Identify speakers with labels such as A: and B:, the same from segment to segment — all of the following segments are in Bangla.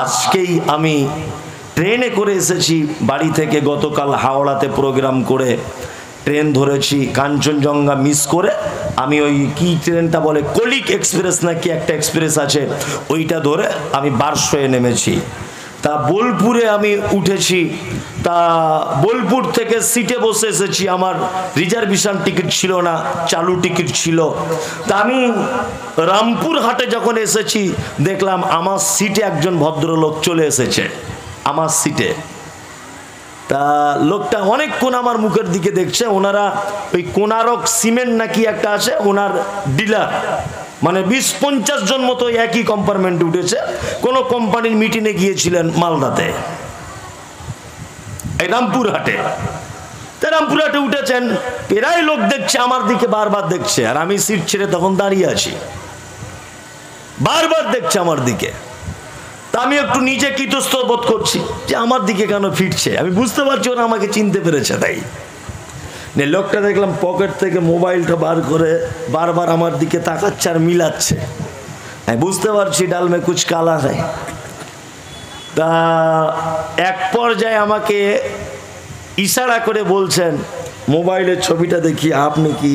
A: আজকেই আমি ট্রেনে করে এসেছি বাড়ি থেকে, গতকাল হাওড়াতে প্রোগ্রাম করে ট্রেন ধরেছি, কাঞ্চনজঙ্ঘা মিস করে আমি ওই কি ট্রেনটা বলে কলিক এক্সপ্রেস নাকি একটা এক্সপ্রেস আছে, ওইটা ধরে আমি বারসয়ে নেমেছি। তা বোলপুরে আমি উঠেছি, তা বোলপুর থেকে সিটে বসে এসেছি, আমার রিজার্ভেশন টিকিট ছিল না, চালু টিকিট ছিল। তা আমি রামপুরহাটে যখন এসেছি দেখলাম আমার সিটে একজন ভদ্রলোক চলে এসেছে আমার সিটে। তা লোকটা অনেকক্ষণ আমার মুখের দিকে দেখছে। ওনারা ওই কোনারক সিমেন্ট নাকি একটা আছে, ওনার ডিলার, মানে 20-50 জন মতো একই কম্পার্টমেন্টে উঠেছে। কোনো কোম্পানির মিটিংয়ে গিয়েছিলেন মালদাতে, এই রামপুরহাটে। তা রামপুরহাটে উঠেছেন, প্রায় লোক দেখছে আমার দিকে, বারবার দেখছে, আর আমি সিট ছেড়ে তখন দাঁড়িয়ে আছি, বারবার দেখছে আমার দিকে। তা আমি একটু নিজে কৃতস্থ বোধ করছি যে আমার দিকে কেন ফিরছে, আমি বুঝতে পারছি ওরা আমাকে চিনতে পেরেছে। তাই লোকটা দেখলাম পকেট থেকে মোবাইলটা বার করে বারবার আমার দিকে তাকাচ্ছে আর মিলাচ্ছে। আমি বুঝতে পারছি ডাল মে কুছ কালা হয়। তা এক পর্যায়ে আমাকে ইশারা করে বলছেন, মোবাইলের ছবিটা দেখি, আপনি কি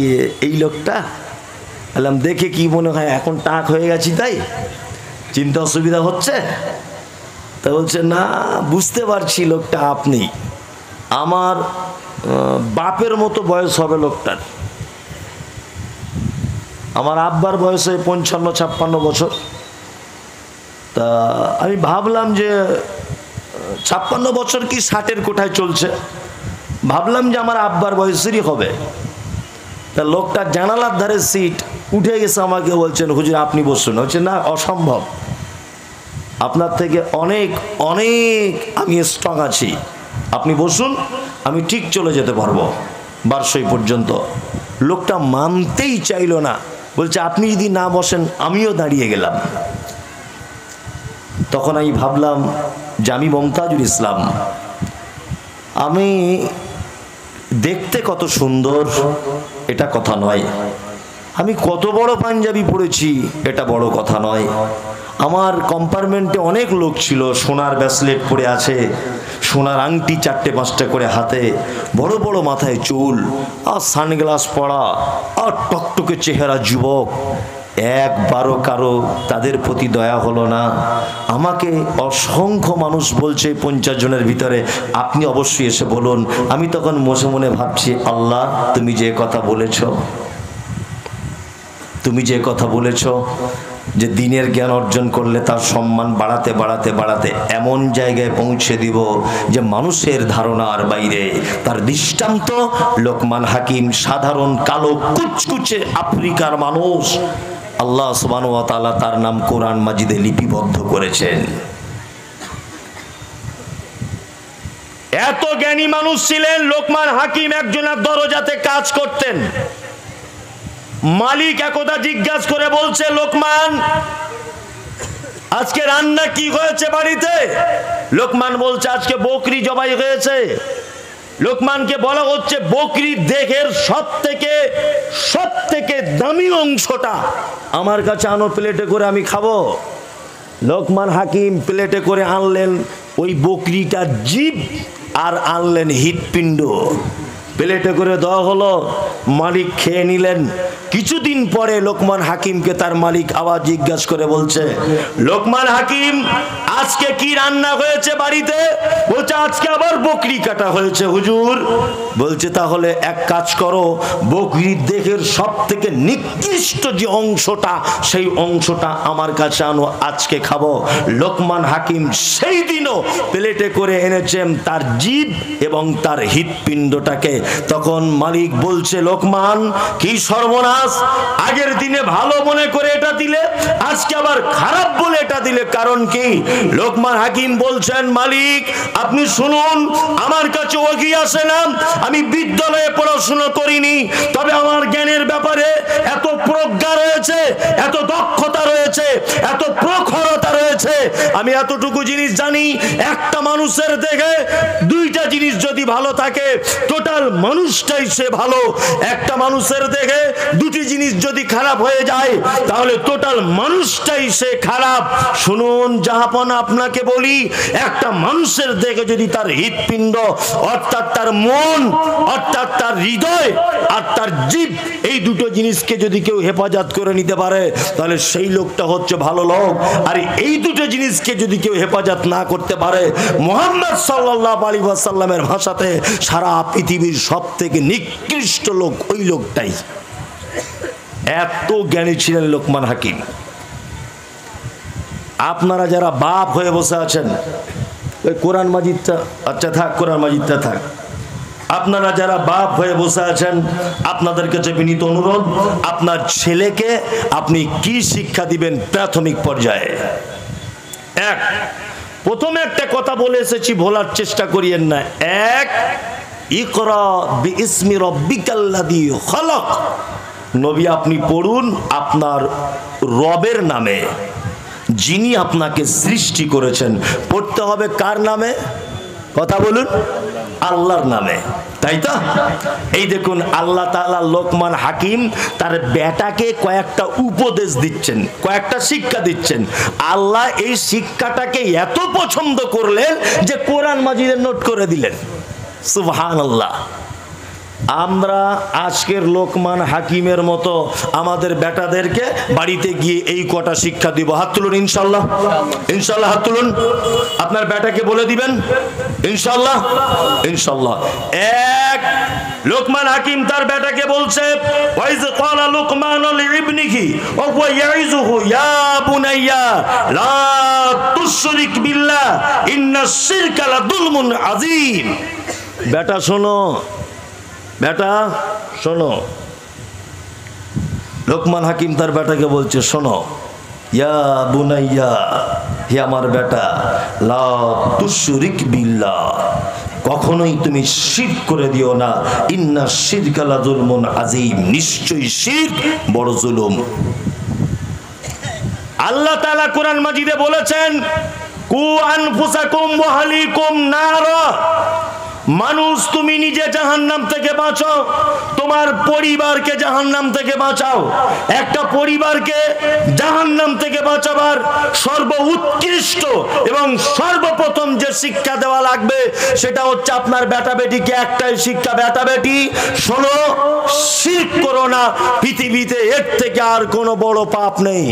A: এই লোকটা? বললাম দেখে কি মনে হয়, এখন টাক হয়ে গেছি তাই চিন্তা অসুবিধা হচ্ছে? তা বলছে না, বুঝতে পারছি লোকটা আপনি। আমার বাপের মতো বয়স হবে লোকটার, আমার আব্বার বয়স 55-56 বছর। তা আমি ভাবলাম যে 56 বছর কি 60-এর কোঠায় চলছে, ভাবলাম যে আমার আব্বার বয়সেরই হবে। তা লোকটা জানালার ধারে সিট উঠে গেছে, আমাকে বলছেন হুজুর আপনি বসুন। হচ্ছে না, অসম্ভব, আপনার থেকে অনেক অনেক আমি স্ট্রং আছি, আপনি বসুন, আমি ঠিক চলে যেতে পারবো বারসই পর্যন্ত। লোকটা মানতেই চাইল না, বলছে আপনি যদি না বসেন আমিও দাঁড়িয়ে গেলাম। তখন আমি ভাবলাম যে আমি মমতাজুল ইসলাম, আমি দেখতে কত সুন্দর এটা কথা নয়, আমি কত বড় পাঞ্জাবি পরেছি এটা বড় কথা নয়, আমার কম্পার্টমেন্টে অনেক লোক ছিল, সোনার ব্রেসলেট পরে আছে, সোনার আংটি 4-5টা করে হাতে, বড় বড় মাথায় চুল, আর সানগ্লাস পরা, আর টকটকে চেহারা যুবক। একবারও কারো তাদের প্রতি দয়া হলো না। আমাকে অসংখ্য মানুষ বলছে 50 জনের ভিতরে আপনি অবশ্যই এসে বলুন। আমি তখন মনে মনে ভাবছি, আল্লাহ তুমি যে কথা বলেছ, তুমি যে কথা বলেছ যে দিনের জ্ঞান অর্জন করলে তার সম্মান বাড়াতে বাড়াতে বাড়াতে এমন জায়গায় পৌঁছে দিব যে মানুষের ধারণার বাইরে। তার দৃষ্টান্ত লোকমান হাকিম, সাধারণ কালো কুচকুচে আফ্রিকার মানুষ, আল্লাহ সুবহানাহু ওয়া তাআলা তার নাম কোরআন মাজিদে লিপিবদ্ধ করেছেন। এত জ্ঞানী মানুষ ছিলেন লোকমান হাকিম, একজনের দরজাতে কাজ করতেন। মালিক একদা জিজ্ঞাসা করে বলছে, লোকমান আজকে রান্না কি হয়েছে বাড়িতে? লোকমান বলছে আজকে বকরি জবাই হয়েছে। লোকমানকে বলা হচ্ছে বকরির দেহের সব থেকে দামি অংশটা আমার কাছে আনো, প্লেটে করে আমি খাবো। লোকমান হাকিম প্লেটে করে আনলেন ওই বকরিটার জিভ, আর আনলেন হৃৎপিণ্ড, প্লেটে করে দেওয়া হলো। মালিক খেয়ে নিলেন। কিছুদিন পরে লোকমান হাকিমকে তার মালিক আবার জিজ্ঞাসা করে বলছে, লোকমান হাকিম আজকে কি রান্না হয়েছে বাড়িতে? বলছে আজকে আবার বকরি কাটা হয়েছে হুজুর। বলছে তাহলে এক কাজ করো, বকরির দেহের সব থেকে নিকৃষ্ট যে অংশটা, সেই অংশটা আমার কাছে আনো, আজকে খাবো। লোকমান হাকিম সেই দিনও প্লেটে করে এনেছেন তার জিভ এবং তার হৃৎপিণ্ডটাকে। তখন মালিক বলছে, লোকমান কি সর্বনাশ, আগের দিনে ভালো মনে করে এটা দিলে, আজকে আবার খারাপ বলে এটা দিলে, কারণ কি? লোকমান হাকিম বলছেন, মালিক আপনি শুনুন, আমার কাছে ওহী আসে না, আমি বিদ্যালয়ে পড়াশোনা করিনি, তবে আমার জ্ঞানের ব্যাপারে এত প্রজ্ঞা রয়েছে, এত দক্ষতা রয়েছে, এত প্রখরতা রয়েছে, আমি এতটুকু জিনিস জানি, একটা মানুষের দেখে দুইটা জিনিস যদি ভালো থাকে, টোটাল মানুষটাই সে ভালো। একটা মানুষের দেখে দুটি জিনিস যদি খারাপ হয়ে যায় তাহলে টোটাল মানুষটাই সে খারাপ। শুনুন জাহাপনা, আপনাকে বলি, একটা মানুষের দেখে যদি তার হৃৎপিণ্ড অর্থাৎ তার মন অর্থাৎ তার হৃদয় আর তার জীব এই দুটো জিনিসকে যদি কেউ হেফাজত করে নিতে পারে তাহলে সেই লোকটা হচ্ছে ভালো লোক। আর এই দুটো জিনিসকে যদি কেউ হেফাজত না করতে পারে, মুহাম্মদ সাল্লাল্লাহু আলাইহি ওয়াসাল্লামের ভাষাতে সারা পৃথিবীর সবথেকে নিকৃষ্ট লোক ওই লোকটাই। এত জ্ঞানী ছিলেন লোকমান হাকিম। আপনারা যারা বাপ হয়ে বসে আছেন, ওই কোরআন মাজিদটা, আচ্ছা থাক, কোরআন মাজিদটা থাক। আপনারা যারা বাপ হয়ে বসে আছেন, আপনাদের কাছে বিনীত অনুরোধ, আপনার ছেলেকে আপনি কি শিক্ষা দিবেন প্রাথমিক পর্যায়ে? এক, প্রথমে একটা কথা বলে এসেছি, ভোলার চেষ্টা করিয়েন না। এক, ইকরা বিইসমি রাব্বিকাল্লাযী খালাক। নবী আপনি পড়ুন আপনার রবের নামে, যিনি আপনাকে সৃষ্টি করেছেন। পড়তে হবে কার নামে? কথা বলুন, আল্লাহর নামে, তাই তো? এই দেখুন আল্লাহ তাআলা লোকমান হাকিম তার বেটাকে কয়েকটা উপদেশ দিচ্ছেন, কয়েকটা শিক্ষা দিচ্ছেন। আল্লাহ এই শিক্ষাটাকে এত পছন্দ করলেন যে কোরআন মাজিদে নোট করে দিলেন। সুবহানাল্লাহ। আমরা আজকের লোকমান হাকিমের মতো আমাদের বেটাদেরকে বাড়িতে গিয়ে এই কটা শিক্ষা দিব। হাত তুলুন ইনশাআল্লাহ, ইনশাআল্লাহ হাত তুলুন। আপনার বেটাকে বলে দিবেন ইনশাআল্লাহ, ইনশাআল্লাহ। এক, লোকমান হাকিম তার বেটাকে বলছে, ওয়াইজ ক্বালা লুকমানু লিইবনিহি ওয়া হুয়া ইয়াইযুহু ইয়া বুনাইয়া লা তুশরিক বিল্লাহ ইন্নাশ শিরকা লাযুলমুন আযীম। বেটা শোনো, বেটা শোনো। লোকমান হাকিম তার বেটাকে বলছে, শোনো, ইয়া বুনাইয়া, হে আমার বেটা, লা তুশরিক বিল্লাহ, কখনোই তুমি শিরক করে দিও না। ইন্না শিরকা লাযুলমুন আযীম, নিশ্চয়ই শিরক বড় জুলুম। আল্লাহ তাআলা কোরআন মাজিদে বলেছেন, কু আনফুসাকুম ওয়া আহলিকুম নারা। মানুষ তুমি নিজে জাহান্নাম থেকে বাঁচাও, তোমার পরিবারকে জাহান্নাম থেকে বাঁচাও। একটা পরিবারকে জাহান্নাম থেকে বাঁচাবার সর্বোৎকৃষ্ট এবং সর্বপ্রথম যে শিক্ষা দেওয়া লাগবে সেটা হচ্ছে আপনার বেটা বেটিকে একটাই শিক্ষা, বেটা বেটি শোনো, শিরক করো না। পৃথিবীতে এর থেকে আর কোনো বড় পাপ নেই।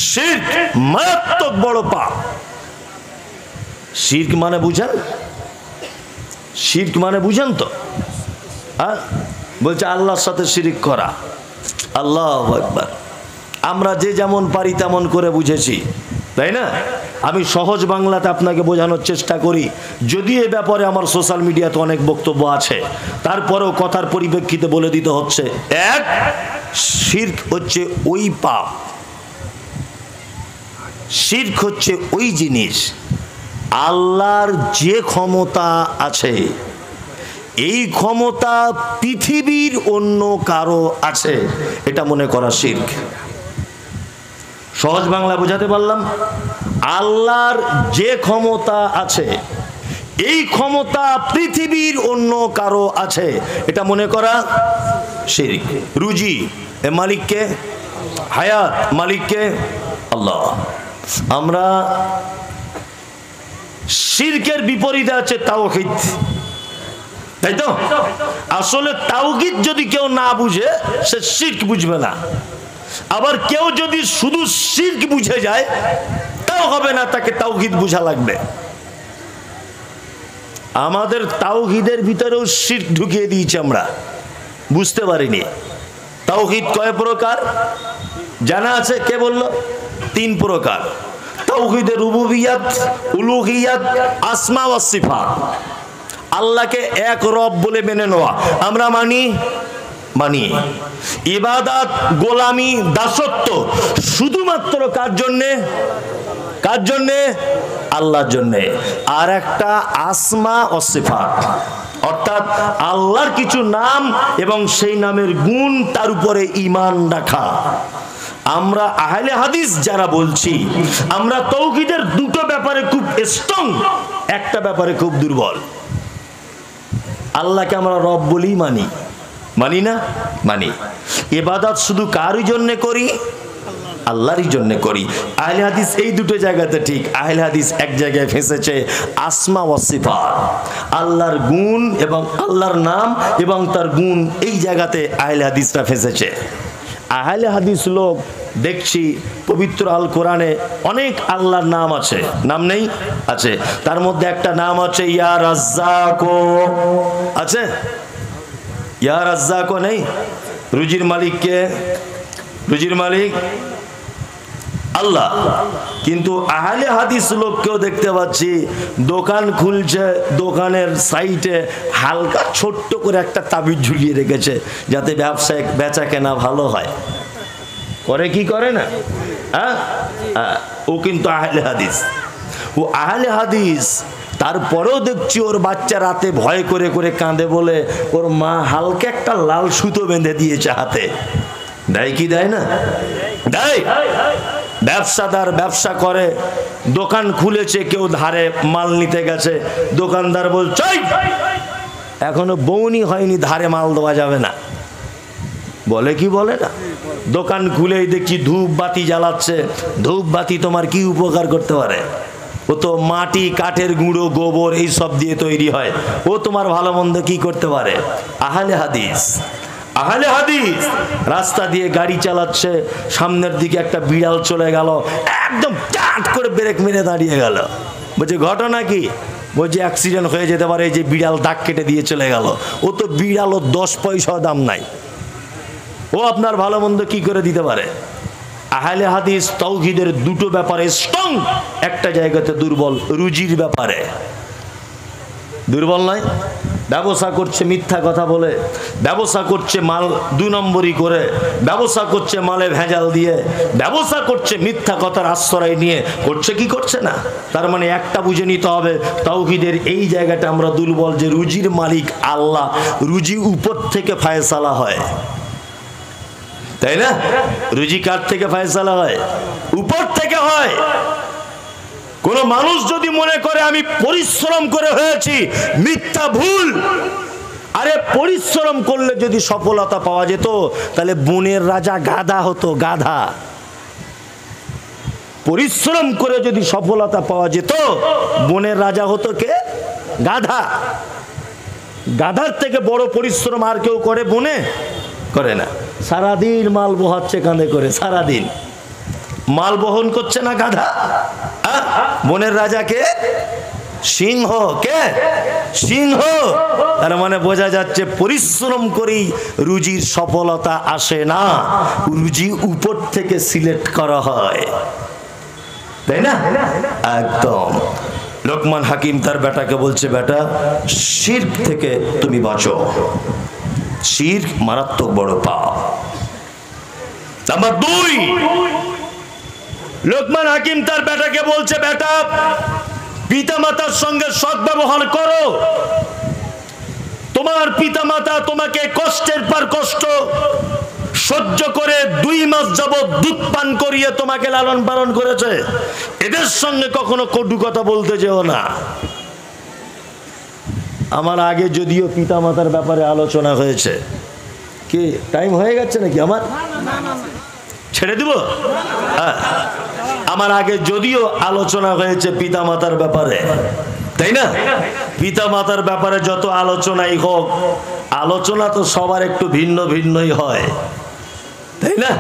A: শিরক মারাত্মক বড় পাপ। শিরক মানে বুঝেন? শিরক মানে বুঝেন তো? হ্যাঁ, বলছে আল্লাহর সাথে শিরক করা। আল্লাহু আকবার। আমরা যে যেমন পারি তেমন করে বুঝেছি, তাই না? আমি সহজ বাংলাতে আপনাকে বোঝানোর চেষ্টা করি, যদি এ ব্যাপারে আমার সোশ্যাল মিডিয়াতে অনেক বক্তব্য আছে, তারপরেও কথার পরিপ্রেক্ষিতে বলে দিতে হচ্ছে। এক, শিরক হচ্ছে ওই পাপ, শিরক হচ্ছে ওই জিনিস, আল্লাহর যে ক্ষমতা আছে এই ক্ষমতা পৃথিবীর অন্য কারো আছে এটা মনে করা শিরক। সহজ বাংলা বোঝাতে পারলাম? আল্লাহর যে ক্ষমতা আছে এই ক্ষমতা পৃথিবীর অন্য কারো আছে এটা মনে করা শিরক। রুজি এ মালিককে, হায়াত মালিককে আল্লাহ। আমরা শিরকের বিপরীতে আছে তাওহীদ, তাই তো? আসলে তাওহীদ যদি কেউ না বুঝে সে শিরক বুঝবে না। আবার কেউ যদি শুধু শিরক বুঝে যায় তাও হবে না, তাকে তাওহীদ বুঝা লাগবে। আমাদের তাওহীদের ভিতরেও শিরক ঢুকিয়ে দিয়েছি, আমরা বুঝতে পারিনি। তাওহীদ কয় প্রকার জানা আছে? কে বলল? 3 প্রকার। তাওহীদে রুবুবিয়্যাত, উলুহিয়্যাত, আসমা ওয়াস সিফাত। আল্লাহকে এক রব বলে মেনে নেওয়া, আমরা মানি মানি। ইবাদত, গোলামি, দাসত্ব শুধুমাত্র কার জন্যে? কার জন্যে? আল্লাহর জন্যে। আর একটা আসমা ওয়াস সিফাত, অর্থাৎ আল্লাহর কিছু নাম এবং সেই নামের গুণ, তার উপরে ঈমান রাখা। আমরা আহলে হাদিস যারা বলছি, আমরা তাওহীদের দুটো ব্যাপারে খুব স্ট্রং, একটা ব্যাপারে খুব দুর্বল। আল্লাহকে আমরা রব বলেই মানি, মানি না? মানি। ইবাদত শুধু কারই জন্য করি? আল্লাহরই জন্য করি। আহলে হাদিস এই দুটো জায়গাতে ঠিক। আহলে হাদিস এক জায়গায় ফেঁসেছে আসমা ওয়া সিফাত, আল্লাহর গুণ এবং আল্লাহর নাম এবং তার গুণ, এই জায়গাতে আহলে হাদিসরা ফেঁসেছে। আহলে হাদিস লোক দেখছি পবিত্র আল কোরআনে অনেক আল্লাহর নাম আছে, নাম নেই? আছে। তার মধ্যে একটা নাম আছে ইয়া রাজ্জাকো, আছে? ইয়া রাজ্জাকো নেই? রুজির মালিক কে? রুজির মালিক আল্লাহ। কিন্তু আহলে হাদিস লোককেও দেখতে পাচ্ছি দোকান খুলছে, দোকানের সাইডে হালকা ছোট্ট করে একটা তাবিজ ঝুলিয়ে রেখেছে যাতে ব্যবসায় বেচা কেনা ভালো হয়। করে কি করে না? হ্যাঁ, ও কিন্তু আহলে হাদিস। ও আহলে হাদিস, তারপরেও দেখছি ওর বাচ্চা রাতে ভয় করে করে কাঁদে বলে ওর মা হালকা একটা লাল সুতো বেঁধে দিয়েছে হাতে। দেয় কি দেয় না? দেয়। ব্যবসাদার ব্যবসা করে, দোকান খুলেছে, কেউ ধারে মাল নিতে গেছে, দোকানদার বলছে এখনো বউনি হয়নি, ধারে মাল দেওয়া যাবে না। বলে কি বলে না? দোকান খুলেই দেখছি ধূপ বাতি জ্বালাচ্ছে। ধূপ বাতি তোমার কি উপকার করতে পারে? ও তো মাটি, কাঠের গুঁড়ো, গোবর এই সব দিয়ে তৈরি হয়। ও তোমার ভালো মন্দ কি করতে পারে? আহলে হাদিস। আহলে হাদিস রাস্তা দিয়ে গাড়ি চালাচ্ছে, সামনের দিকে একটা বিড়াল চলে গেল, একদম চাট করে ব্রেক মেরে দাঁড়িয়ে গেল। বলছে ঘটনা কি? বলছে অ্যাক্সিডেন্ট হয়ে যেতে পারে, এই যে বিড়াল দাগ কেটে দিয়ে চলে গেল। ও তো বিড়াল, ও 10 পয়সা দাম নাই, ও আপনার ভালো মন্দ কি করে দিতে পারে? আহলে হাদিস তাওহীদের দুটো ব্যাপারে স্ট্রং, একটা জায়গাতে দুর্বল, রুজির ব্যাপারে দুর্বল নয়। ব্যবসা করছে মিথ্যা কথা বলে, ব্যবসা করছে মাল 2 নম্বরই করে, ব্যবসা করছে মালে ভেজাল দিয়ে, ব্যবসা করছে মিথ্যা কথার আশ্রয় নিয়ে, করছে কি করছে না? তার মানে একটা বুঝে নিতে হবে তাওহীদের এই জায়গাটা আমরা দুর্বল, যে রুজির মালিক আল্লাহ, রুজি উপর থেকে ফায়সালা হয়, তাই না? রুজি কার থেকে ফায়সালা হয়? উপর থেকে হয়। কোন মানুষ যদি মনে করে আমি পরিশ্রম করে হয়েছি, মিথ্যা, ভুল। আরে পরিশ্রম করলে যদি সফলতা পাওয়া যেত তাহলে বনের রাজা গাধা হতো, গাধা। পরিশ্রম করে যদি সফলতা পাওয়া যেত, বনের রাজা হতো কে? গাধা। গাধার থেকে বড় পরিশ্রম আর কেউ করে? বনে করে না। সারাদিন মাল বহাচ্ছে কাঁধে করে, সারাদিন মাল বহন করছে না গাধা? বনের রাজা কে? সিংহ। কে? সিংহ। তার মানে বোঝা যাচ্ছে পরিশ্রম করেই রুজির সফলতা আসে না, রুজি উপর থেকে সিলেক্ট করা হয়, তাই না? একদম। লোকমান হাকিম তার বেটাকে বলছে, বেটা শিরক থেকে তুমি বাঁচো, শিরক মারাত্মক বড় পাপ। নাম্বার 2, লোকমান হাকিম তার বেটাকে বলছে, বেটা পিতামাতার সঙ্গে সদ্ব্যবহার করো। তোমার পিতামাতা তোমাকে কষ্টের পর কষ্ট সহ্য করে 2 মাস যাবত দুধ পান করিয়ে তোমাকে লালন পালন করেছে, এদের সঙ্গে কখনো কটু কথা বলতে যেও না। আমার আগে যদিও পিতামাতার ব্যাপারে আলোচনা হয়েছে, কি টাইম হয়ে গেছে নাকি? আমার ছেড়ে দিব? হ্যাঁ, আমার আগে যদিও আলোচনা হয়েছে পিতামাতার ব্যাপারে, তাই না? পিতামাতার ব্যাপারে যত আলোচনাই হোক, আলোচনা তো সবার একটু ভিন্ন ভিন্নই হয়, তাই না?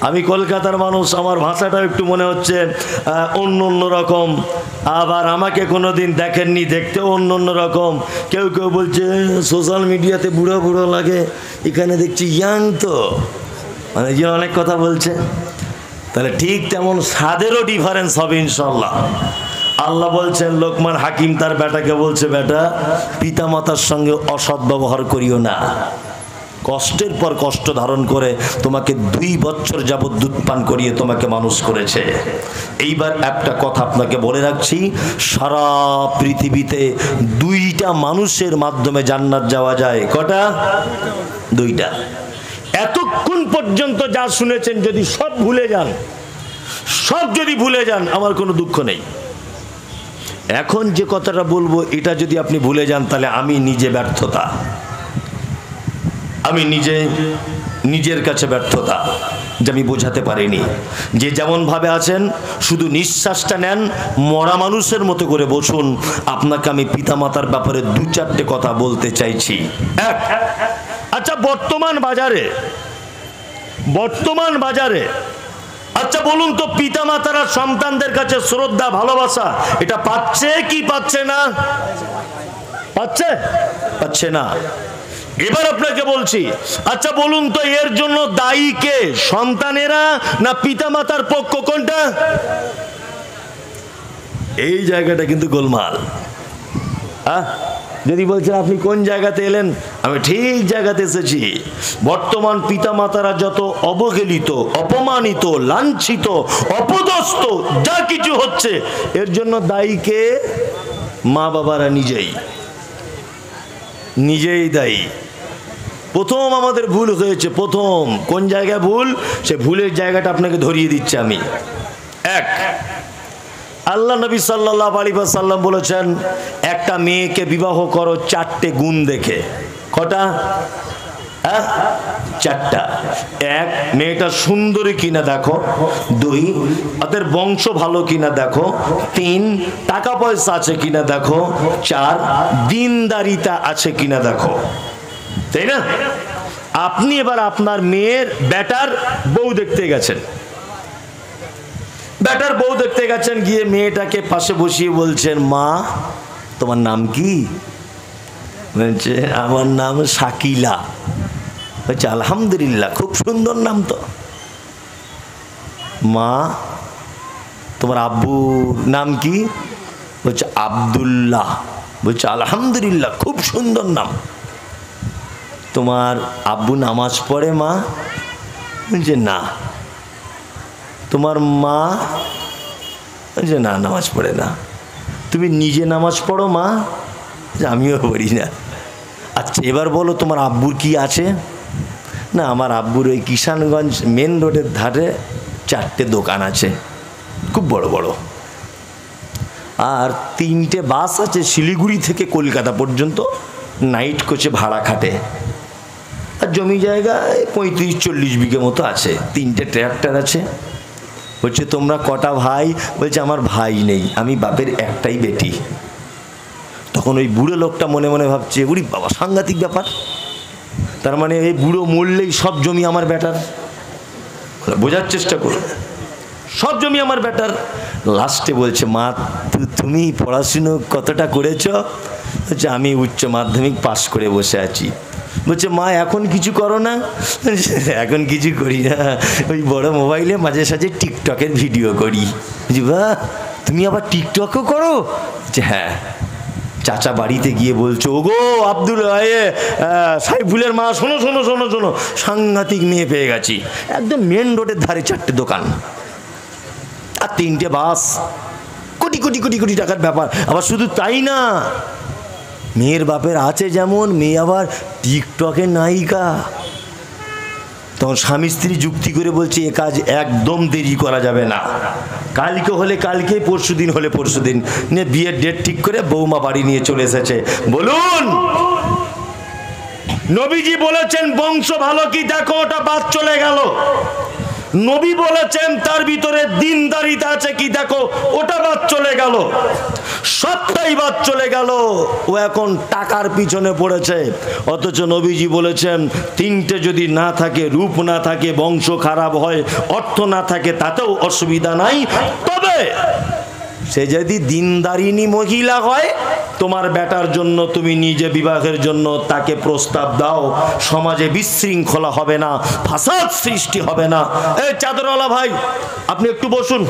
A: আমি কলকাতার মানুষ, আমার ভাষাটা একটু মনে হচ্ছে অন্য অন্য রকম, আবার আমাকে কোনোদিন দেখেননি, দেখতে অন্য অন্য রকম। কেউ কেউ বলছে সোশ্যাল মিডিয়াতে বুড়ো বুড়ো লাগে, এখানে দেখছি ইয়াং, তো মানে যে অনেক কথা বলছে। তাহলে ঠিক তেমন স্বাদেরও ডিফারেন্স হবে ইনশাল্লাহ। আল্লাহ বলছেন, লোকমান হাকিম তার বেটাকে বলছে, বেটা পিতামাতার সঙ্গে অসৎ ব্যবহার করিও না। কষ্টের পর কষ্ট ধারণ করে তোমাকে 2 বছর যাবত দুধ পান করিয়ে তোমাকে মানুষ করেছে। এইবার একটা কথা আপনাকে বলে রাখছি, সারা পৃথিবীতে 2টা মানুষের মাধ্যমে জান্নাত যাওয়া যায়। কটা? 2টা। এতক্ষণ পর্যন্ত যা শুনেছেন যদি সব ভুলে যান, সব যদি ভুলে যান, আমার কোনো দুঃখ নেই। এখন যে কথাটা বলবো এটা যদি আপনি ভুলে যান তাহলে আমি নিজে ব্যর্থতা, আমি নিজের কাছে ব্যর্থতা যে আমি বোঝাতে পারিনি। যে যেমন ভাবে আছেন শুধু নিঃশ্বাসটা নেন, মরা মানুষের মতো করে বসুন। আপনাকে আমি পিতামাতার ব্যাপারে দু চারটে কথা বলতে চাইছি। এক, আচ্ছা বর্তমান বাজারে আচ্ছা বলুন তো, পিতামাতারা সন্তানদের কাছে শ্রদ্ধা ভালোবাসা এটা পাচ্ছে কি পাচ্ছে না? পাচ্ছে না। এবার আপনাকে বলছি, আচ্ছা বলুন তো এর জন্য দায়ী কে, সন্তানেরা না পিতামাতার পক্ষ, কোনটা? এই জায়গাটা কিন্তু গোলমাল। যদি বলছেন আপনি কোন জায়গাতে এলেন, আমি ঠিক জায়গাতে এসেছি। বর্তমান পিতামাতারা যত অবহেলিত, অপমানিত, লাঞ্ছিত, অপদস্থ যা কিছু হচ্ছে এর জন্য দায়ী কে? মা বাবারা নিজেই দায়ী। প্রথম আমাদের ভুল হয়েছে, প্রথম কোন জায়গায় ভুল, সে ভুলের জায়গাটা আপনাকে ধরিয়ে দিচ্ছে আমি। এক, আল্লাহ নবী সাল্লাল্লাহু আলাইহি ওয়াসাল্লাম বলেছেন একটা মেয়েকে বিবাহ করো চারটে গুণ দেখে। কটা? চারটা। এক, মেয়েটা সুন্দরী কিনা দেখো। দুই, ওদের বংশ ভালো কিনা দেখো। তিন, টাকা পয়সা আছে কিনা দেখো। চার, দিনদারিতা আছে কিনা দেখো। তাই না? আপনি এবার আপনার মেয়ের বেটার বউ দেখতে গেছেন, গিয়ে মেয়েটাকে পাশে বসিয়ে বলছেন, মা তোমার নাম কি? বলছে আমার নাম শাকিলা। বলছে আলহামদুলিল্লাহ, খুব সুন্দর নাম তো। মা তোমার আব্বুর নাম কি? বলছে আব্দুল্লাহ। বলছে আলহামদুলিল্লাহ, খুব সুন্দর নাম। তোমার আব্বু নামাজ পড়ে মা? বলছে না। তোমার মা? বলছে না, নামাজ পড়ে না। তুমি নিজে নামাজ পড়ো মা? আমিও পড়ি না। আচ্ছা এবার বলো তোমার আব্বুর কি আছে? না, আমার আব্বুর ওই কিষানগঞ্জ মেন রোডের ধারে চারটে দোকান আছে, খুব বড় বড়, আর তিনটে বাস আছে শিলিগুড়ি থেকে কলকাতা পর্যন্ত, নাইট কোচে ভাড়া খাটে। আর জমি জায়গায় 35-40 বিঘে মতো আছে, তিনটে ট্র্যাক্টর আছে। বলছে তোমরা কটা ভাই? বলছে আমার ভাই নেই, আমি বাপের একটাই বেটি। তখন ওই বুড়ো লোকটা মনে মনে ভাবছে, উরি বাবা সাংঘাতিক ব্যাপার, তার মানে এই বুড়ো মরলেই সব জমি আমার বেটার। বোঝার চেষ্টা করো, সব জমি আমার বেটার। লাস্টে বলছে মা তুমি পড়াশুনো কতটা করেছ? বলছে আমি উচ্চ মাধ্যমিক পাস করে বসে আছি। বলছে মা এখন কিছু করো না? এখন কিছু করি না, ওই বড় মোবাইলে মাঝে সাঝে টিকটকের ভিডিও করি। বলছি বাহ, তুমি আবার টিকটকও করো? বলছে হ্যাঁ। চাচা বাড়িতে গিয়ে বলছো, ওগো আব্দুল সাইফুলের মা, শোনো শোনো শোনো শোনো, সাংঘাতিক মেয়ে পেয়ে গেছি, একদম মেন রোডের ধারে চারটে দোকান আর তিনটে বাস, কোটি কোটি কোটি কোটি টাকার ব্যাপার। আবার শুধু তাই না, মেয়ের বাপের আছে যেমন, মেয়ে আবার টিকটকের নায়িকা। তখন স্বামী স্ত্রী যুক্তি করে বলছে এ কাজ একদম দেরি করা যাবে না, কালকে হলে কালকে, পরশুদিন হলে পরশুদিন। নিয়ে বিয়ের ডেট ঠিক করে বৌমা বাড়ি নিয়ে চলে এসেছে। বলুন নবীজি বলেছেন বংশ ভালো কি দেখো, ওটা বাদ চলে গেল। নবী বলেছেন তার ভিতরে দিনদারিতা আছে কি দেখো, ওটা বাদ চলে গেল। সবটাই বাদ চলে গেল, ও এখন টাকার পিছনে পড়েছে। অথচ নবীজি বলেছেন তিনটে যদি না থাকে, রূপ না থাকে, বংশ খারাপ হয়, অর্থ না থাকে, তাতেও অসুবিধা নাই। তবে সে যদি দিনদারিনী মহিলা হয়, তোমার বেটার জন্য তুমি নিজে বিবাহের জন্য তাকে প্রস্তাব দাও, সমাজে বিশৃঙ্খলা হবে না, ফাসাদ সৃষ্টি হবে না। এই চাদরওয়ালা ভাই, আপনি একটু বসুন,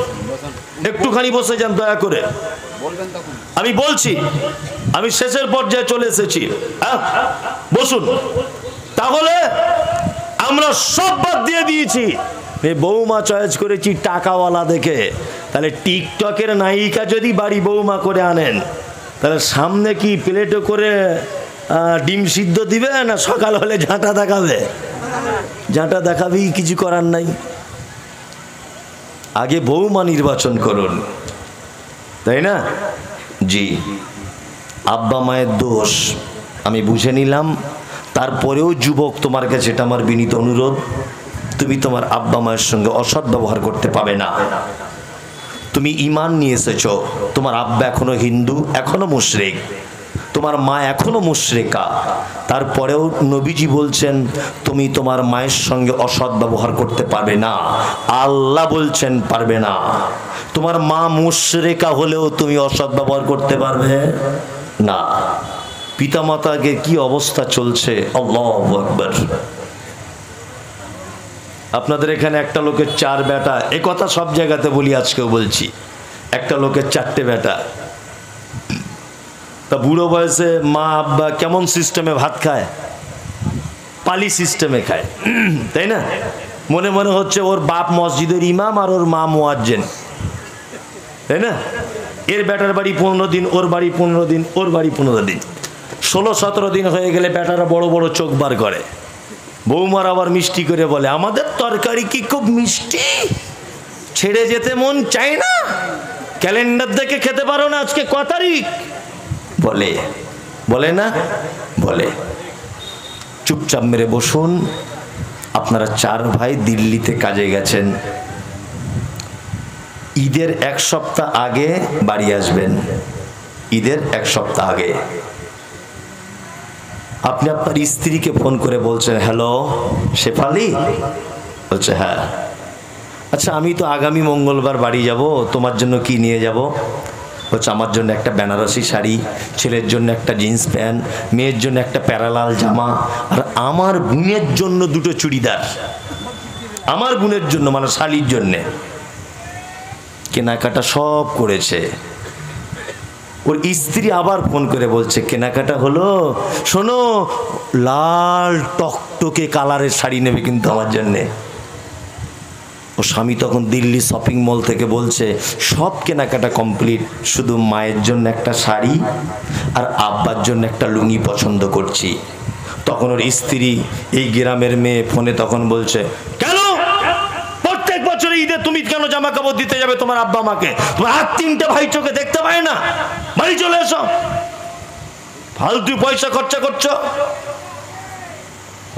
A: একটুখানি বসে যান দয়া করে। আমি বলছি, আমি শেষের পর্যায়ে চলে এসেছি, বসুন। তাহলে আমরা সব বাদ দিয়ে দিয়েছি, বৌমা চয়েস করেছি টাকাওয়ালা দেখে। তাহলে টিকটকের নায়িকা যদি বাড়ি বৌমা করে আনেন, তাহলে সামনে কি প্লেটে করে ডিম সিদ্ধ দিবে, না সকাল হলে ঝাঁটা দেখাবে? ঝাঁটা দেখাবেই, কিছু করার নাই। আগে বৌমা নির্বাচন করুন, তাই না? জি, আব্বা মায়ের দোষ আমি বুঝে নিলাম। তারপরেও যুবক, তোমার কাছে এটা আমার বিনীত অনুরোধ, তুমি তোমার আব্বা মায়ের সঙ্গে অসৎ ব্যবহার করতে পাবে না। তুমি ঈমান নিয়ে এসেছো, তোমার আব্বা এখনো হিন্দু, এখনো মুশরিক, তোমার মা এখনো মুশরিকা, তারপরেও নবীজি বলছেন তুমি তোমার মায়ের সঙ্গে অসৎ ব্যবহার করতে পারবে না। আল্লাহ বলছেন পারবে না। তোমার মা মুশরিকা হলেও তুমি অসৎ ব্যবহার করতে পারবে না। পিতামাতাকে কি অবস্থা চলছে, আল্লাহু আকবার। আপনাদের এখানে একটা লোকের 4 বেটা, এ কথা সব জায়গাতে বলি, আজকেও বলছি, একটা লোকের 4টে বেটা। তা বুড়ো বয়সে মা আব্বা কেমন সিস্টেমে ভাত খায়? পালি সিস্টেমে খায়, তাই না? মনে মনে হচ্ছে ওর বাপ মসজিদের ইমাম আর ওর মা মুয়াজ্জিন, তাই না? এর বেটার বাড়ি 15 দিন, ওর বাড়ি 15 দিন, ওর বাড়ি 15 দিন, 16-17 দিন হয়ে গেলে বেটারা বড় বড় চোখ বার করে। বৌমার আবার মিষ্টি করে বলে, আমাদের তরকারি কি খুব মিষ্টি, ছেড়ে যেতে মন চায় না, ক্যালেন্ডার দেখে খেতে পারো না, আজকে ক তারিখ? বলে, বলে না? বলে। চুপচাপ মেরে বসুন। আপনারা 4 ভাই দিল্লিতে কাজে গেছেন, ঈদের 1 সপ্তাহ আগে বাড়ি আসবেন। ঈদের 1 সপ্তাহ আগে আপনি আপনার স্ত্রীকে ফোন করে বলছেন, হ্যালো শেফালি? বলছে হ্যাঁ। আচ্ছা, আমি তো আগামী মঙ্গলবার বাড়ি যাব, তোমার জন্য কি নিয়ে যাব? বলছে আমার জন্য একটা বেনারসি শাড়ি, ছেলের জন্য একটা জিন্স প্যান্ট, মেয়ের জন্য একটা প্যারালাল জামা, আর আমার বোনের জন্য 2টো চুড়িদার। আমার বোনের জন্য মানে শালির জন্যে কেনাকাটা সব করেছে। ওর স্ত্রী আবার ফোন করে বলছে কেনাকাটা হলো, শোনো লাল টকটকে কালারের শাড়ি নেবে কিন্তু আমার জন্যে। ও স্বামী তখন দিল্লি শপিং মল থেকে বলছে সব কেনাকাটা কমপ্লিট, শুধু মায়ের জন্য একটা শাড়ি আর আব্বার জন্য একটা লুঙ্গি পছন্দ করছি। তখন ওর স্ত্রী, এই গ্রামের মেয়ে, ফোনে তখন বলছে, কেন প্রত্যেক বছর ঈদে তুমি কেন জামা কাপড় দিতে যাবে তোমার আব্বা মাকে? তোমার আর 3টে ভাই চোখে দেখতে পায় না? বাড়ি চলে এসো, ফালতু পয়সা খরচা করছো।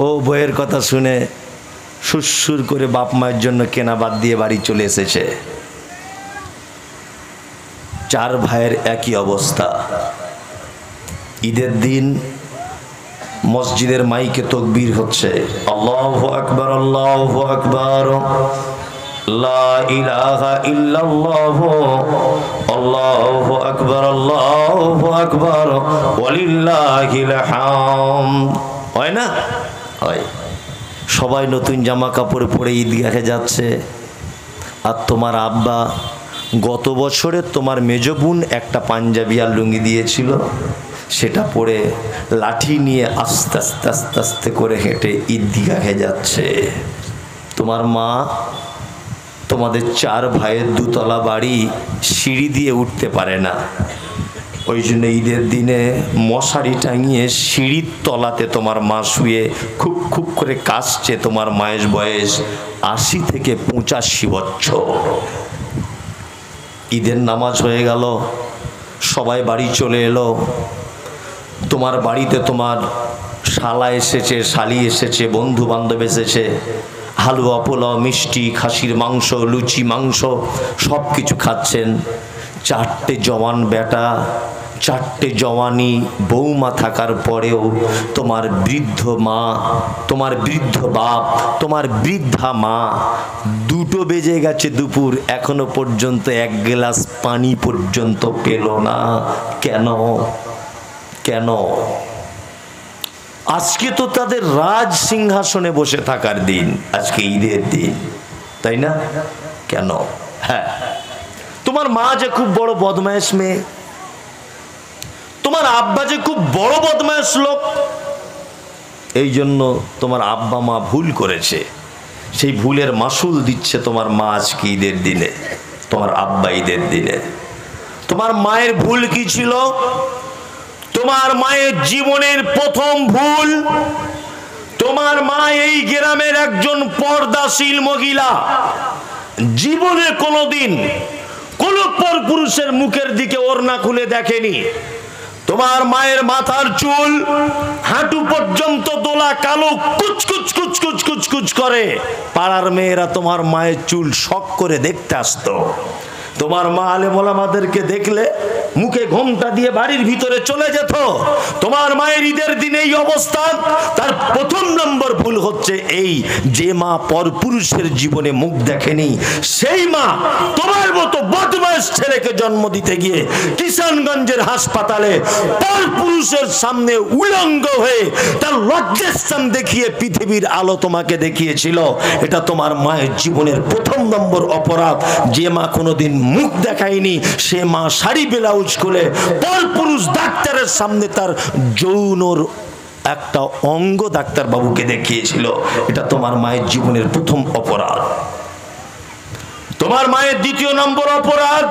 A: ও বইয়ের কথা শুনে সুরসুর করে বাপ মায়ের জন্য কেনা বাদ দিয়ে বাড়ি চলে এসেছে। 4 ভাইয়ের একই অবস্থা। ঈদের দিন মসজিদের মাইকে তাকবীর হচ্ছে, আল্লাহু আকবার, আল্লাহু আকবার, লা ইলাহা ইল্লাল্লাহ, আল্লাহু আকবার, আল্লাহু আকবার, ওয়ালিল্লাহিল হামদ। হয় না? হয়। সবাই নতুন জামা কাপড় পরে ঈদগাহে যাচ্ছে, আর তোমার আব্বা গত বছরে তোমার মেজো বোন একটা পাঞ্জাবি আর লুঙ্গি দিয়েছিল, সেটা পরে লাঠি নিয়ে আস্তে আস্তে আস্তে আস্তে করে হেঁটে ঈদগাহে যাচ্ছে। তোমার মা তোমাদের 4 ভাইয়ের 2তলা বাড়ি সিঁড়ি দিয়ে উঠতে পারে না, ওই জন্য ঈদের দিনে মশারি টাঙিয়ে সিঁড়ির তলাতে তোমার মা শুয়ে খুব খুব করে কাশছে। তোমার মায়ের বয়স 80 থেকে 85 বছর। ঈদের নামাজ হয়ে গেল, সবাই বাড়ি চলে এলো। তোমার বাড়িতে তোমার শালা এসেছে, শালি এসেছে, বন্ধু বান্ধব এসেছে, হালুয়া, পোলাও, মিষ্টি, খাসির মাংস, লুচি, মাংস সব কিছু খাচ্ছেন। 4টে জওয়ান বেটা, 4টে জওয়ানি বৌমা থাকার পরেও তোমার বৃদ্ধ মা, তোমার বৃদ্ধ বাপ, তোমার বৃদ্ধা মা, 2টো বেজে গেছে দুপুর, এখনো পর্যন্ত 1 গ্লাস পানি পর্যন্ত পেল না। কেন? কেন? আজকে তো তাদের রাজ সিংহাসনে বসে থাকার দিন, আজকে ঈদের দিন, তাই না? কেন? হ্যাঁ, তোমার মা যে খুব বড় বদমায়েশ মেয়ে, তোমার আব্বা যে খুব বড় বদমায়েশ লোক, এই জন্য তোমার আব্বা মা ভুল করেছে, সেই ভুলের মাসুল দিচ্ছে তোমার মা আজকে ঈদের দিনে, তোমার আব্বা ঈদের দিনে। তোমার মায়ের ভুল কি ছিল? তোমার মায়ের জীবনের প্রথম ভুল, তোমার মা এই গ্রামের একজন পর্দাশীল মহিলা, জীবনে কোনোদিন কোন পরপুরুষের মুখের দিকে ওড়না খুলে দেখেনি। তোমার মায়ের মাথার চুল হাঁটু পর্যন্ত দোলা, কালো কুচকুচ কুচকুচ কুচকুচ করে। পাড়ার মেয়েরা তোমার মায়ের চুল শখ করে দেখতে আসতো। তোমার মা আলেম ওলামাদেরকে দেখলে মুখে ঘোমটা দিয়ে বাড়ির ভিতরে চলে যেত। তোমার মায়ের ঈদের দিনে এই অবস্থা। তার প্রথম নম্বর ভুল হচ্ছে এই, যে মা পরপুরুষের জীবনে মুখ দেখেনি, সেই মা তোমার মতো বদমাশ ছেলেকে জন্ম দিতে গিয়ে কিষানগঞ্জের হাসপাতালে পরপুরুষের সামনে উলঙ্গ হয়ে তার লজ্জাস্থান দেখিয়ে পৃথিবীর আলো তোমাকে দেখিয়েছিল। এটা তোমার মায়ের জীবনের প্রথম নম্বর অপরাধ। যে মা কোনোদিন মুখ দেখায়নি, সে মা শাড়ি ব্লাউজ খুলে পরপুরুষ ডাক্তারের সামনে তার যৌনর একটা অঙ্গ ডাক্তার বাবুকে দেখিয়েছিল। এটা তোমার মায়ের জীবনের প্রথম অপরাধ। তোমার মায়ের দ্বিতীয় নম্বর অপরাধ,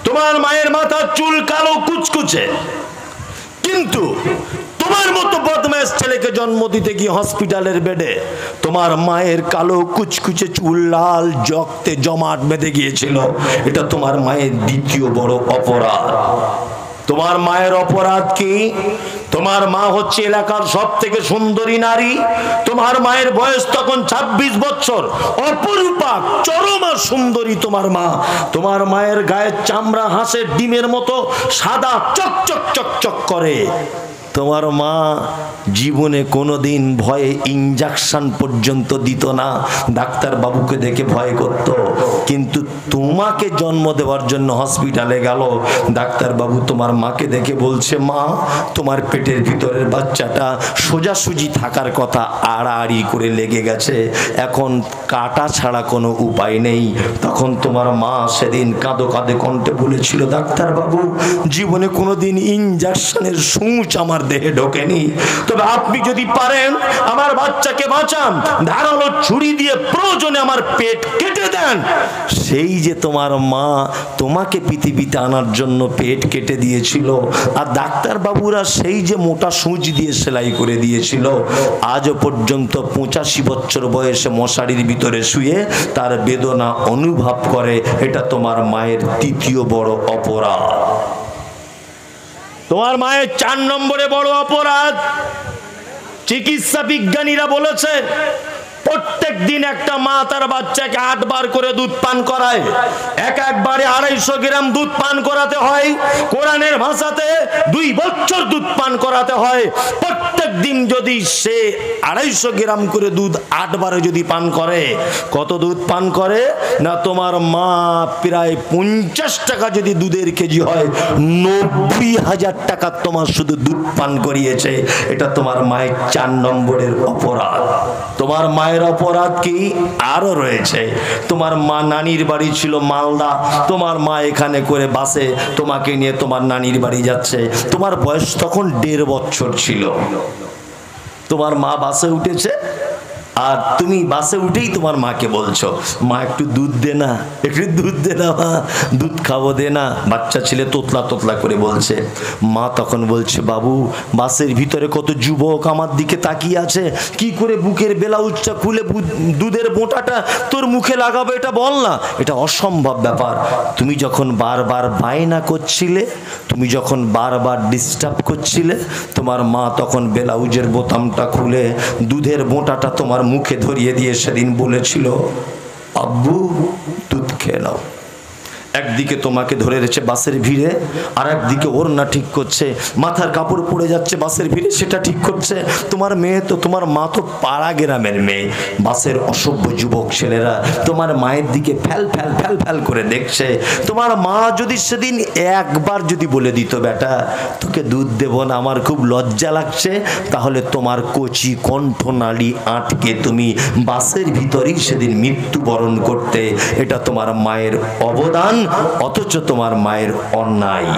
A: তোমার মায়ের মাথার চুল কালো কুচকুচে, কিন্তু তোমার মতো বদমাশ ছেলেকে জন্ম দিতে গিয়ে হসপিটালের বেডে তোমার মায়ের কালো কুচকুচে চুল লাল জগতে জমাট বেঁধে গিয়েছিল। এটা তোমার মায়ের দ্বিতীয় বড় অপরাধ। তোমার মায়ের অপরাধ কি? তোমার মা হচ্ছে এলাকার সব থেকে সুন্দরী নারী। তোমার মায়ের বয়স তখন 26 বছর, অপরূপা চরমা সুন্দরী তোমার মা। তোমার মায়ের গায়ের চামড়া হাঁসের ডিমের মতো সাদা চকচক চকচক করে। তোমার মা জীবনে কোনোদিন ভয়ে ইনজেকশন পর্যন্ত দিত না, ডাক্তার বাবুকে দেখে ভয় করত। কিন্তু তোমাকে জন্ম দেওয়ার জন্য হসপিটালে গেল, ডাক্তার বাবু তোমার মাকে দেখে বলছে, মা তোমার পেটের ভিতরের বাচ্চাটা সোজাসুজি থাকার কথা আড়াআড়ি করে লেগে গেছে, এখন কাটা ছাড়া কোনো উপায় নেই। তখন তোমার মা সেদিন কাঁদো কাঁদে কণ্ঠে বলেছিল, ডাক্তার বাবু জীবনে কোনোদিন ইনজেকশনের সূচ আমার দেহে ঢোকেনি, তবে আপনি যদি পারেন আমার বাচ্চাকে বাঁচান, ধারালো ছুরি দিয়ে প্রয়োজনে আমার পেট কেটে দেন। সেই যে তোমার মা তোমাকে পৃথিবীতে আনার জন্য পেট কেটে দিয়েছিল, আর ডাক্তার বাবুরা সেই যে মোটা সূচ দিয়ে সেলাই করে দিয়েছিল, আজও পর্যন্ত 85 বছর বয়সে মশারির ভিতরে শুয়ে তার বেদনা অনুভব করে। এটা তোমার মায়ের তৃতীয় বড় অপরাধ। তোমার মায়ের 4 নম্বরে বড় অপরাধ, চিকিৎসা বিজ্ঞানীরা বলেছে প্রত্যেক দিন একটা মা তার বাচ্চাকে 8 বার করে দুধ পান করায়। একবারে 250 গ্রাম দুধ পান করাতে হয়। কোরআনের ভাষাতে 2 বছর দুধ পান করাতে হয়। প্রত্যেক দিন যদি সে 250 গ্রাম করে দুধ 8 বারে যদি পান করে, কত দুধ পান করে না, তোমার মা প্রায় 50 টাকা যদি দুধের কেজি হয়, 90,000 টাকা তোমার শুধু দুধ পান করিয়েছে। এটা তোমার মায়ের 4 নম্বরের অপরাধ। তোমার মায়ের অপরাধ কি আরো রয়েছে। তোমার মা নানির বাড়ি ছিল মালদা, তোমার মা এখানে করে বাসে তোমাকে নিয়ে তোমার নানির বাড়ি যাচ্ছে। তোমার বয়স তখন 1.5 বছর ছিল। তোমার মা বাসে উঠেছে, আর তুমি বাসে উঠেই তোমার মাকে বলছো, মা একটু দুধ দে না, একটু দুধ দে না মা, দুধ খাবো দে না। বাচ্চা ছেলে তোতলা তোতলা করে বলছে। মা তখন বলছে, বাবু বাসের ভিতরে কত যুবক আমার দিকে তাকিয়ে আছে, কি করে বুকের ব্লাউজটা খুলে দুধের বোঁটাটা তোর মুখে লাগাবো এটা বল না। এটা অসম্ভব ব্যাপার। তুমি যখন বারবার বায়না করছিলে, তুমি যখন বারবার ডিস্টার্ব করছিলে, তোমার মা তখন ব্লাউজের বোতামটা খুলে দুধের বোঁটাটা তোমার মুখে ধরিয়ে দিয়ে সেদিন বলেছিল, আব্বু দুধ খেয়ে নাও। একদিকে তোমাকে ধরে রেখেছে বাসের ভিড়ে, আর একদিকে ওড়না ঠিক করছে, মাথার কাপড় পড়ে যাচ্ছে বাসের ভিড়ে, সেটা ঠিক করছে। তোমার মেয়ে তো, তোমার মা তো পাড়া গ্রামের মেয়ে। বাসের অসভ্য যুবক ছেলেরা তোমার মায়ের দিকে ফ্যাল ফ্যাল ফ্যাল ফ্যাল করে দেখছে। তোমার মা যদি সেদিন একবার যদি বলে দিত, বেটা তোকে দুধ দেব না, আমার খুব লজ্জা লাগছে, তাহলে তোমার কচি কণ্ঠনালী আটকে তুমি বাসের ভিতরেই সেদিন মৃত্যুবরণ করতে। এটা তোমার মায়ের অবদান, অথচ তোমার মায়ের অন্যায়।